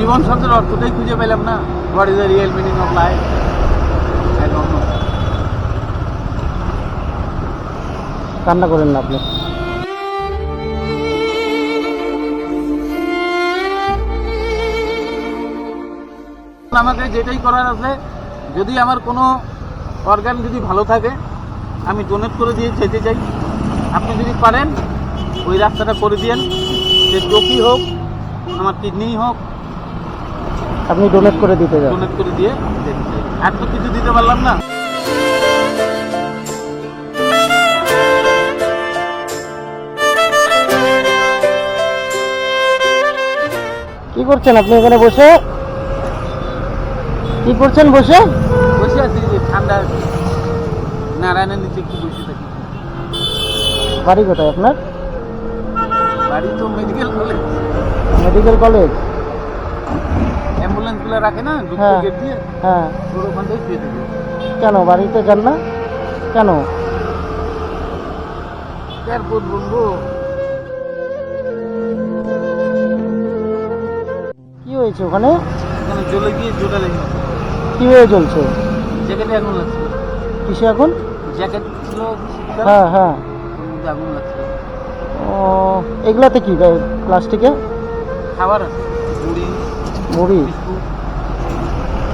জীবন শব্দের অর্থটাই খুঁজে পেলাম না। What is the real meaning of life? কান্না করেন না আপনি। আমাকে যেটাই করার আছে, যদি আমার কোনো অর্গান যদি ভালো থাকে আমি ডোনেট করে দিয়ে যেতে চাই। আপনি যদি পারেন ওই রাস্তাটা করে দিয়েন, যে চোখই হোক, আমার কিডনি হোক, আপনি ডোনেট করে দিতে যান। ডোনেট করে দিয়ে যেতে চাই। আর তো কিছু দিতে পারলাম না। কি করছেন আপনি এখানে বসে? কি করছেন বসে? বসে আছি যে ঠান্ডা নারায়ণের নিচে একটু বসে থাকি। বাড়ি কোথায় আপনার? বাড়ি তো মেডিকেল কলেজ। Medical college? অ্যাম্বুলেন্সগুলো রাখে না ঢুকতে হ্যাঁ। গেট দিয়ে, হ্যাঁ। পুরো ওখান থেকে শুয়ে থাকি। কেন বাড়িতে যান না কেন? এয়ারপোর্ট বলবো। কি হয়েছে ওখানে? ওখানে জ্বলে গিয়ে জোটা লেগে গেছে। কি হয়ে চলছে? জ্যাকেটে আগুন লাগছিল। কিসে এখন? জ্যাকেট ছিল শীতকাল, হ্যাঁ হ্যাঁ। ওর মধ্যে আগুন লাগছিল। ও, এগুলাতে কি প্লাস্টিকে? খাবার আছে, মুড়ি, মুড়ি। বিস্কুট,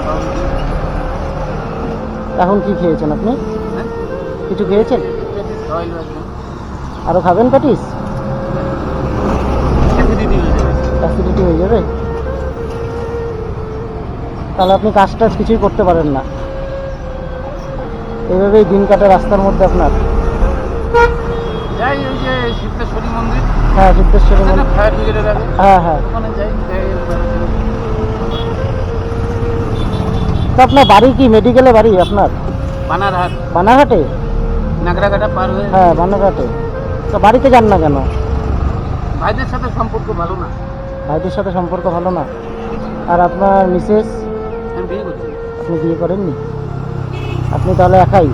পাউরুটি। এখন কি খেয়েছেন আপনি? হ্যাঁ, কিছু খেয়েছেন? অয়েল একদম আরো খাবেন প্যাটিস? অ্যাসিডিটি হয়ে যাবে। অ্যাসিডিটি হয়ে যাবে? তাহলে আপনি কাজ টাজ কিছুই করতে পারেন না, এইভাবেই দিন কাটে রাস্তার মধ্যে আপনার? যাই ওই যে সিদ্ধেশ্বরী মন্দির, হ্যাঁ, সিদ্ধেশ্বরী মন্দির। ফায়ার ব্রিগেডের আগে, হ্যাঁ হ্যাঁ। ওখানে যাই। তো আপনার বাড়ি কি মেডিকেলে বাড়ি আপনার? বানারহাট, বানারহাটে? নাগরাঘাটা পার হয়ে। হ্যাঁ, বানারহাটে। তো বাড়িতে যান না কেন? ভাইদের সাথে সম্পর্ক ভালো না। ভাইদের সাথে সম্পর্ক ভালো না? আর আপনার মিসেস? আমি বিয়ে করছি। আপনি বিয়ে করেননি? আপনি তাহলে একাই?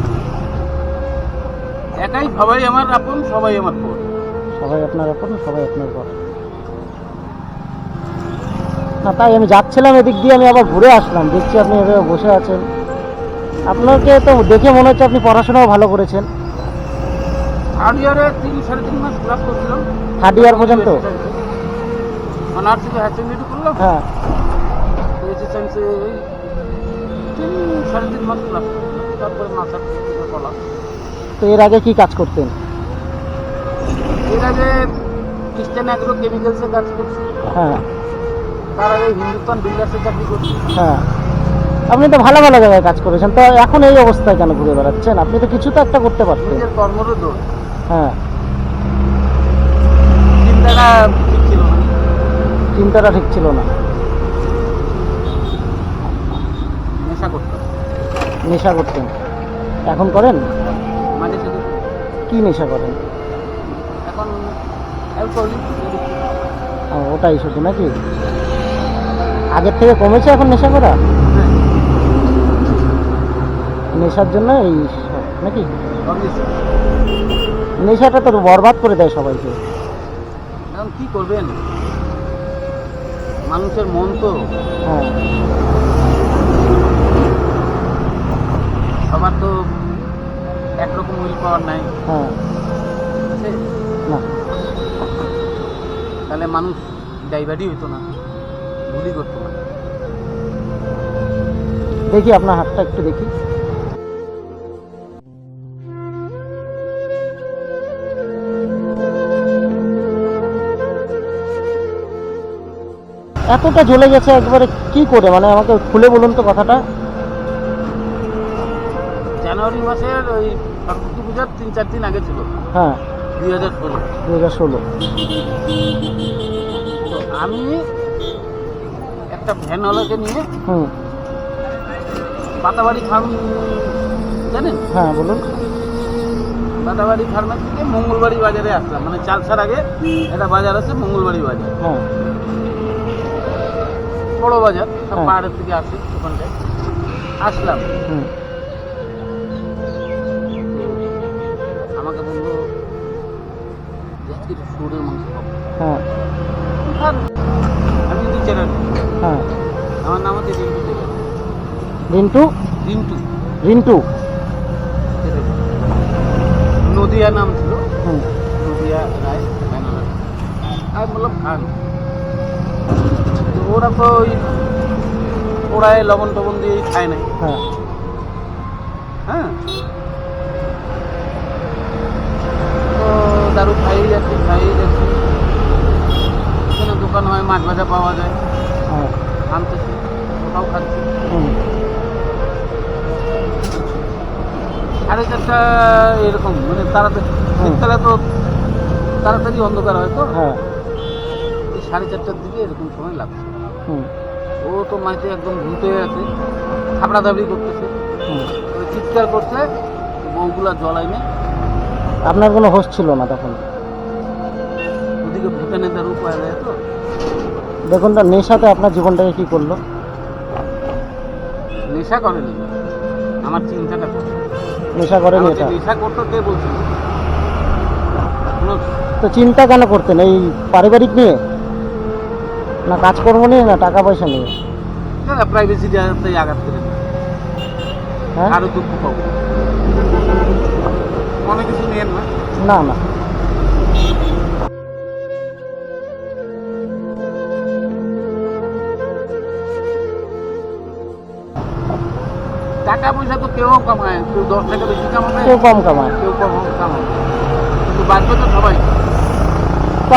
একাই, সবাই আমার আপন, সবাই আমার পর। সবাই আপনার আপন, সবাই আপনার পর। না, তাই আমি যাচ্ছিলাম এদিক দিয়ে, আমি আবার ঘুরে আসলাম, দেখছি আপনি এভাবে বসে আছেন। আপনাকে তো দেখে মনে হচ্ছে আপনি পড়াশোনাও ভালো করেছেন। থার্ড ইয়ারে 3-3.5 মাস ক্লাস করছিলাম। থার্ড ইয়ার পর্যন্ত? অনার্স থেকে হায়ার সেকেন্ডারি করলাম। হ্যাঁ। এসএসসি সায়েন্সে ওই 3-3.5 মাস ক্লাস করছিলাম। তারপরে মাস্টার থেকে কলা। তো এর আগে কি কাজ করতেন? এর আগে ইস্টার্ন অ্যাগ্রো কেমিক্যালসে কাজ করছি। হ্যাঁ তার আগে হিন্দুস্তান বিল্ডার্সে চাকরি করছি। হ্যাঁ। আপনি তো ভালো ভালো জায়গায় কাজ করেছেন, তো এখন এই অবস্থায় কেন ঘুরে বেড়াচ্ছেন? আপনি তো কিছু তো একটা করতে পারতেন। নিজের কর্মরও দোষ। হ্যাঁ। চিন্তাটা ঠিক ছিল না। চিন্তাটা ঠিক ছিল না। নেশা করতাম। নেশা করতেন? এখন করেন? মাঝে সাথে কি নেশা করেন? এখন অ্যালকোহলিক। ওটাই শুধু নাকি? আগের থেকে কমেছে এখন নেশা করা? নেশার জন্য এই সব নাকি? নেশাটা তো বরবাদ করে দেয় সবাইকে। এখন কি করবেন, মানুষের মন তো। হ্যাঁ। সবার তো একরকম উইল পাওয়ার নাই। হ্যাঁ। আছে? না। তাহলে মানুষ ডাইভার্টই হইতো না, ভুলই করতো না। দেখি আপনার হাতটা একটু দেখি। এতটা জ্বলে গেছে একবারে কি করে, মানে আমাকে খুলে বলুন তো কথাটা। জানুয়ারি মাসের ওই সরস্বতী পূজার 3-4 দিন আগে ছিল। হ্যাঁ। 2016। 2016। তো আমি একটা ভ্যানওয়ালাকে নিয়ে হুম। পাতাবাড়ি ফার্ম জানেন? হ্যাঁ বলুন। পাতাবাড়ি ফার্মের থেকে মঙ্গলবাড়ি বাজারে আসলাম, মানে চালসার আগে একটা বাজার আছে মঙ্গলবাড়ি বাজার, হ্যাঁ। বড় বাজার, সব হ্যাঁ। পাহাড়ের থেকে আসি ওখানটায়। আসলাম, হুম। আমাকে বললো যে আজকে একটু শুয়োরের মাংস খাবো। হ্যাঁ। আমি 2-4 হ্যাঁ। আমার নাম হচ্ছে রিন্টু দেবেন। রিন্টু? রিন্টু রিন্টু। দেবেন। নদিয়া নাম ছিল, হুম। নদিয়া রায় ব্যানার। আমি বললাম খান। তো ওরা তো ওই পোড়ায় লবণ টবণ দিয়েই খায় নাই। হ্যাঁ। হ্যাঁ, তো দারু খাইয়ে যাচ্ছি। এখানে দোকান হয়, মাছ ভাজা পাওয়া যায়, হ্যাঁ। আনতেছি, ওটাও খাচ্ছি। হুম। 4:30 এরকম, মানে তাড়াতাড়ি শীতকালে তো তাড়াতাড়ি অন্ধকার হয়, তো হ্যাঁ। এই 4:30টার দিকে এরকম সময় লাগছে। হুম। ও তো মাঝে একদম ভূত হয়ে আছে, থাপড়া দাবড়ি করতেছে, হুম। ওই চিৎকার করছে, বউগুলা জল আইনে। আপনার কোনো হোশ ছিল না তখন? ওদিকে ভুটানের দারু পাওয়া যায় তো। দেখুন তো, নেশাতে আপনার জীবনটাকে কি করলো? নেশা করেনি, আমার চিন্তাটা করে। নেশা করেনি আমাকে এটা? নেশা করতে কে বলছিল? কোনো তো চিন্তা কেন করতেন? এই পারিবারিক নিয়ে, না কাজকর্ম নিয়ে, না টাকা পয়সা নিয়ে? প্রাইভেসি দেওয়াতেই আঘাত করে দিই। হ্যাঁ। আরো দুঃখ পাবো, অনেক কিছু নিয়েন না। না না। টাকা পয়সা তো কেউ কামায়, কেউ 10 টাকা বেশি কামাবে, কেউ কম কামায়। কেউ কম কামাবে, কিন্তু বাঁচবে তো সবাই। তো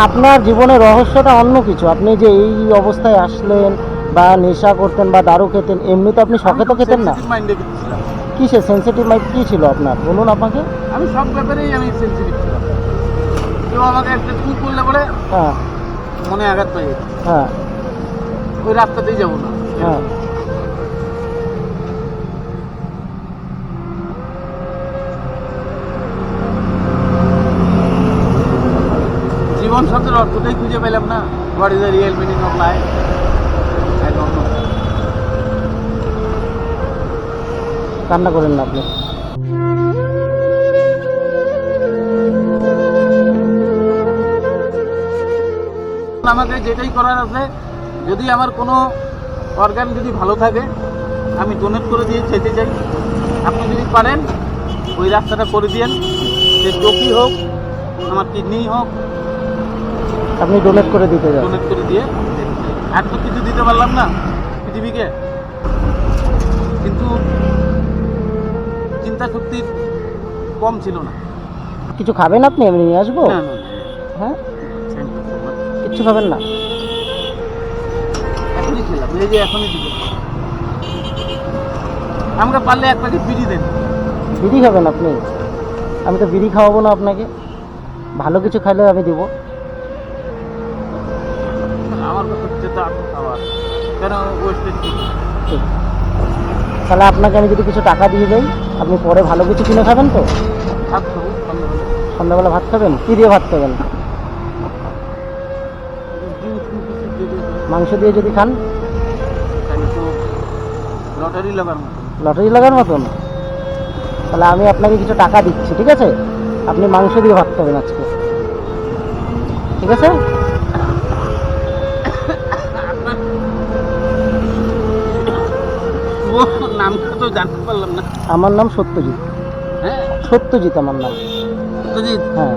আপনার জীবনের রহস্যটা অন্য কিছু। আপনি যে এই অবস্থায় আসলেন, বা নেশা করতেন বা দারু খেতেন, এমনি তো আপনি শখে তো খেতেন না। মাইন্ডে ছিলাম কিসে সেন্সিটিভ মাইন্ড কি ছিল আপনার, বলুন আমাকে। আমি, সব ব্যাপারেই আমি সেন্সিটিভ ছিলাম। কেউ আমাকে একটা চুপ করলে পরে হ্যাঁ। মনে আঘাত পাই যেত। হ্যাঁ। ওই রাস্তাতেই যাবো না। হ্যাঁ। জীবন শব্দের অর্থটাই খুঁজে পেলাম না। What is the real meaning of life? I don't know. কান্না করেন না আপনি। আমাকে যেটাই করার আছে, যদি আমার কোনো অর্গান যদি ভালো থাকে, আমি ডোনেট করে দিয়ে যেতে চাই। আপনি যদি পারেন ওই রাস্তাটা করে দিয়েন, যে চোখই হোক, আমার কিডনি হোক, আপনি ডোনেট করে দিতে যান। ডোনেট করে দিয়ে যেতে চাই। আর তো কিছু দিতে পারলাম না পৃথিবীকে, কিন্তু চিন্তা শক্তি কম ছিল না। কিছু খাবেন আপনি? আমি নিয়ে আসবো। না, না, হ্যাঁ। thank you so much। কিচ্ছু খাবেন না? এখনই খেলাম, এই যে এখনই দিল। আমাকে পারলে এক প্যাকেট বিড়ি দেন। বিড়ি খাবেন আপনি? আমি তো বিড়ি খাওয়াবো না আপনাকে। ভালো কিছু খাইলে আমি দিব। আমার কাছে যেটা খাবার কেন ওয়েস্টেজ করবো? ঠিক। তাহলে আপনাকে আমি যদি কিছু টাকা দিয়ে যাই, আপনি পরে ভালো কিছু কিনে খাবেন তো? ভাত খাবো সন্ধ্যাবেলা। সন্ধ্যাবেলা ভাত খাবেন? কি দিয়ে ভাত খাবেন? জুস কিছু দিয়ে দেবেন। মাংস দিয়ে যদি খান? তাহলে তো লটারি লাগার মতো। লটারি লাগার মতন? তাহলে আমি আপনাকে কিছু টাকা দিচ্ছি, ঠিক আছে? আপনি মাংস দিয়ে ভাত খাবেন আজকে, ঠিক আছে? আপনার নামটা তো জানতে পারলাম না। আমার নাম সত্যজিৎ। হ্যাঁ, সত্যজিৎ আমার নাম। সত্যজিৎ। হ্যাঁ,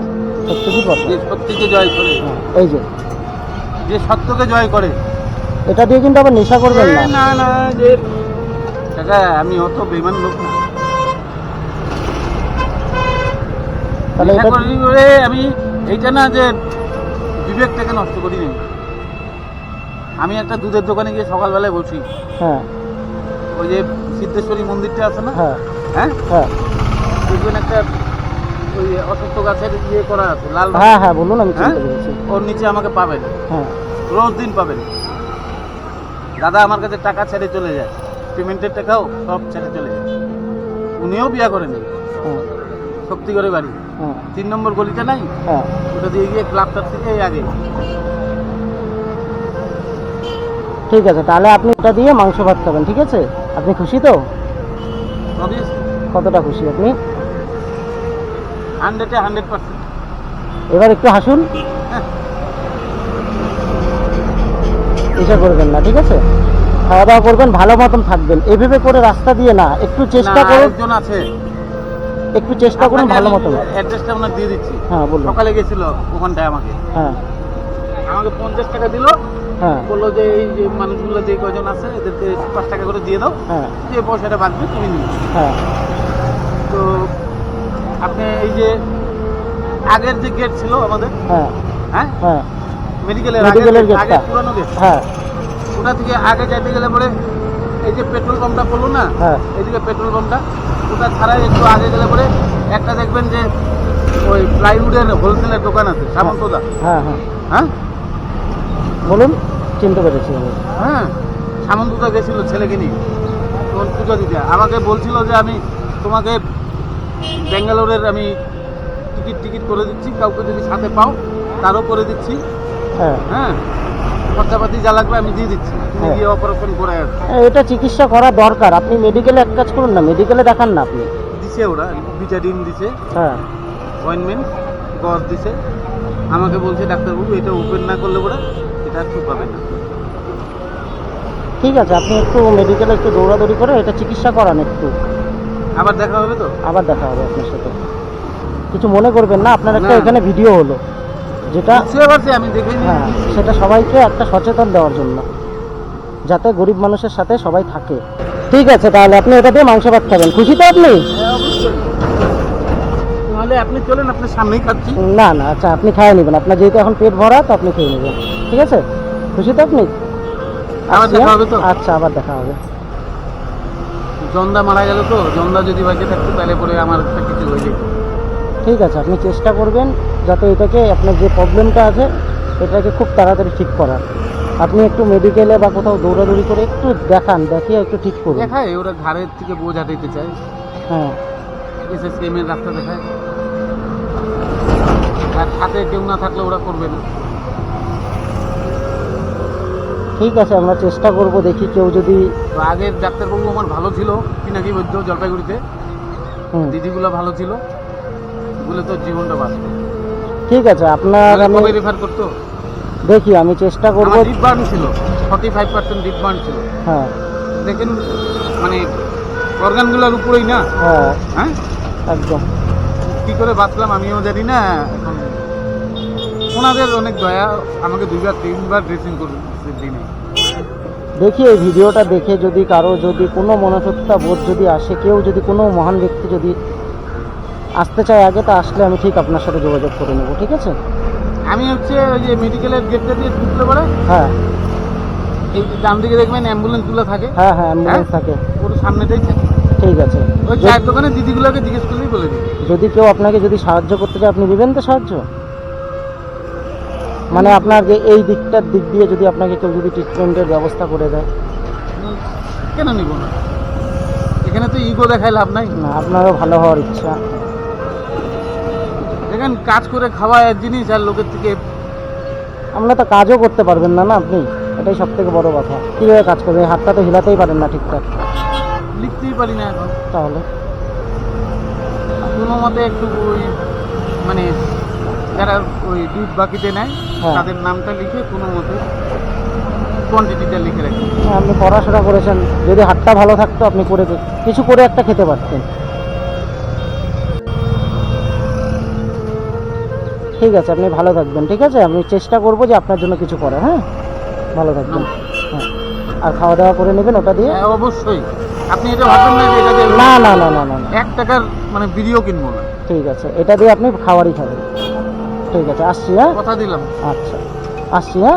সত্যজিৎ বর্মন। যে সত্যকে জয় করে, হ্যাঁ, এই যে সত্যকে জয় করে। এটা দিয়ে কিন্তু আবার নেশা করবেন না। না না, যে কাকা আমি অত বেমান লোক না। তাহলে নেশা এটা করি বলে আমি এইটা না যে বিবেকটাকে নষ্ট করি নি। আমি একটা দুধের দোকানে গিয়ে সকালবেলায় বসি, হ্যাঁ। ওই যে সিদ্ধেশ্বরী মন্দিরটা আছে না, হ্যাঁ। হ্যাঁ, হ্যাঁ। দেখবেন একটা ওই অসত্য গাছের ইয়ে করা আছে লাল রঙের। হ্যাঁ। হ্যাঁ, বলুন, আমি হ্যাঁ, চিনতে পেরেছি। ওর নিচে আমাকে পাবেন, হ্যাঁ। রোজ দিন পাবেন। দাদা আমার কাছে টাকা ছেড়ে চলে যায়, পেমেন্টের টাকাও সব ছেড়ে চলে যায়। উনিও বিয়া করেনি, হ্যাঁ। শক্তিগড়ে বাড়ি, হ্যাঁ। 3 নম্বর গলিটা নাই, হ্যাঁ। ওটা দিয়ে গিয়ে ক্লাবটার থেকে আগে। ঠিক আছে, তাহলে আপনি এটা দিয়ে মাংস ভাত খাবেন, ঠিক আছে? আপনি খুশি তো? অবভিয়াসলি কতটা খুশি আপনি? 100-এ 100%। এবার একটু হাসুন। নেশা করবেন না, ঠিক আছে? খাওয়া দাওয়া করবেন, ভালো মতন থাকবেন, এভাবে করে রাস্তা দিয়ে না, একটু চেষ্টা না, করুন, একজন আছে, একটু চেষ্টা করুন ভালো মতন। অ্যাড্রেসটা আপনার দিয়ে দিচ্ছি। হ্যাঁ বলুন। সকালে গেছিল ওখানটায় আমাকে হ্যাঁ 50 টাকা দিল, হ্যাঁ বললো যে এই যে মানুষগুলো যে কয়জন আছে এদেরকে 5 টাকা করে দিয়ে দাও, হ্যাঁ যে পয়সাটা বাঁচবে তুমি নিও। হ্যাঁ তো আপনি এই যে আগের যে গেট ছিল আমাদের, হ্যাঁ হ্যাঁ হ্যাঁ মেডিকেলের মেডিকেলের আগে গেটটা। পুরানো গেট, হ্যাঁ ওটা থেকে আগে যাইতে গেলে পরে এই যে পেট্রোল পাম্পটা পড়লো না, হ্যাঁ এইদিকে পেট্রোল পাম্পটা, ওটা ছাড়াই একটু আগে গেলে পরে একটা দেখবেন যে ওই প্লাইউডের হোলসেলের দোকান আছে সামন্তদা। হ্যাঁ হ্যাঁ হ্যাঁ বলুন, চিনতে পেরেছি আমি। হ্যাঁ সামন্তদা গেছিল ছেলেকে নিয়ে তখন পুজো দিতে, আমাকে বলছিল যে আমি তোমাকে ব্যাঙ্গালোরের আমি টিকিট করে দিচ্ছি, কাউকে যদি সাথে পাও তারও করে দিচ্ছি, হ্যাঁ হ্যাঁ খরচাপাতি যা লাগবে আমি দিয়ে দিচ্ছি, তুমি হ্যাঁ। গিয়ে অপারেশন করে আসো। এটা চিকিৎসা করা দরকার, আপনি মেডিকেলে এক কাজ করুন না, মেডিকেলে দেখান না আপনি। দিছে ওরা ভিটাডিন দিছে, হ্যাঁ অয়েনমেন্ট গজ দিছে, আমাকে বলছে ডাক্তারবাবু এটা ওপেন না করলে পরে এটা আর ঠিক পাবে না। ঠিক আছে, আপনি একটু মেডিকেলে একটু দৌড়াদৌড়ি করে এটা চিকিৎসা করান একটু, আবার দেখা হবে তো? আবার দেখা হবে আপনার সাথে। কিছু মনে করবেন না, আপনার একটা না। এখানে ভিডিও হলো যেটা, বুঝতে পারছি, আমি দেখে হ্যাঁ নিয়েছি। সেটা সবাইকে একটা সচেতন দেওয়ার জন্য, যাতে গরিব মানুষের সাথে সবাই থাকে। ঠিক আছে, তাহলে আপনি এটা দিয়ে মাংস ভাত খাবেন, খুশি তো আপনি? হ্যাঁ, অবশ্যই। তাহলে আপনি চলেন, আপনার সামনেই খাচ্ছি। না না, আচ্ছা আপনি খাইয়ে নেবেন, আপনার যেহেতু এখন পেট ভরা তো আপনি খেয়ে নেবেন, ঠিক আছে? খুশি তো আপনি? আবার আসছি, দেখা হ্যাঁ? হবে তো? আচ্ছা আবার দেখা হবে। জন্দা মারা গেল তো, জন্দা যদি বাঁচে থাকতো তাহলে পরে আমার একটা কিছু হয়ে যেত। ঠিক আছে, আপনি চেষ্টা করবেন যাতে এটাকে, আপনার যে প্রবলেমটা আছে এটাকে খুব তাড়াতাড়ি ঠিক করার। আপনি একটু মেডিকেলে বা কোথাও দৌড়াদৌড়ি করে একটু দেখান, দেখিয়ে একটু ঠিক করুন। দেখায় ওরা ঘাড়ের থেকে বোঝ হাঁটাইতে চায়, হ্যাঁ SSKM এর রাস্তা দেখায়, আর সাথে কেউ না থাকলে ওরা করবে না। ঠিক আছে, আমরা চেষ্টা করব, দেখি কেউ যদি, তো আগের ডাক্তারবাবু আমার ভালো ছিল, পিনাকি বৈদ্য জলপাইগুড়িতে, হুম, দিদিগুলো ভালো ছিল, বলে তো জীবনটা বাঁচবে। ঠিক আছে আপনার, আমি কবে রেফার করতো? দেখি, আমি চেষ্টা করব। আমার ডিপ বার্ন ছিল, 45% ডিপ বার্ন ছিল। হ্যাঁ দেখেন মানে অর্গানগুলোর উপরেই না, হ্যাঁ হ্যাঁ একদম। কী করে বাঁচলাম আমিও জানি না। এখন ওনাদের অনেক দয়া, আমাকে 2-3বার ড্রেসিং করে দিনে। দেখি এই ভিডিওটা দেখে যদি কারো যদি কোনো মনসত্তা বোধ যদি আসে, কেউ যদি কোনো মহান ব্যক্তি যদি আসতে চায় আগে, তা আসলে আমি ঠিক আপনার সাথে যোগাযোগ করে নেবো, ঠিক আছে? আমি হচ্ছে ওই যে মেডিকেলের গেটটা দিয়ে ঢুকতে পারে, হ্যাঁ এই যে ডান দিকে দেখবেন অ্যাম্বুলেন্সগুলো থাকে, হ্যাঁ হ্যাঁ অ্যাম্বুলেন্স থাকে। ওর সামনেটাই থাকে। ঠিক আছে, ওই চায়ের দোকানে দিদিগুলোকে জিজ্ঞেস করলেই বলে দিই। যদি কেউ আপনাকে যদি সাহায্য করতে চায় আপনি দিবেন তো সাহায্য? মানে আপনার যে এই দিকটার দিক দিয়ে যদি আপনাকে কেউ যদি ট্রিটমেন্টের ব্যবস্থা করে দেয়? কেন নিব না? এখানে তো ইগো দেখায় লাভ নাই। না, আপনারও ভালো হওয়ার ইচ্ছা। দেখেন কাজ করে খাওয়া এক জিনিস, আর লোকের থেকে আমরা তো কাজও করতে পারবেন না, না আপনি, এটাই সব থেকে বড় কথা। কীভাবে কাজ করবেন? হাতটা তো হিলাতেই পারেন না ঠিকঠাক, লিখতেই পারি না এখন। তাহলে কোনো মতে একটু ওই মানে যারা ওই দুধ বাকিতে নেয় হ্যাঁ। তাদের নামটা লিখে কোনো মতে কোয়ান্টিটিটা লিখে রাখি। আপনি পড়াশোনা করেছেন, যদি হাতটা ভালো থাকতো আপনি করে কিছু করে একটা খেতে পারতেন। ঠিক আছে, আপনি ভালো থাকবেন, ঠিক আছে? আমি চেষ্টা করবো যে আপনার জন্য কিছু করার। হ্যাঁ, ভালো থাকবেন। হ্যাঁ, আর খাওয়া দাওয়া করে নেবেন ওটা দিয়ে। হ্যাঁ, অবশ্যই। আপনি এটা ভাববেন না যে এটা দিয়ে না না না না না না, 1 টাকার মানে ভিডিও কিনবো না, ঠিক আছে, এটা দিয়ে আপনি খাবারই খাবেন। ঠিক আছে, আসছি। হ্যাঁ, কথা দিলাম। আচ্ছা আসছি। হ্যাঁ।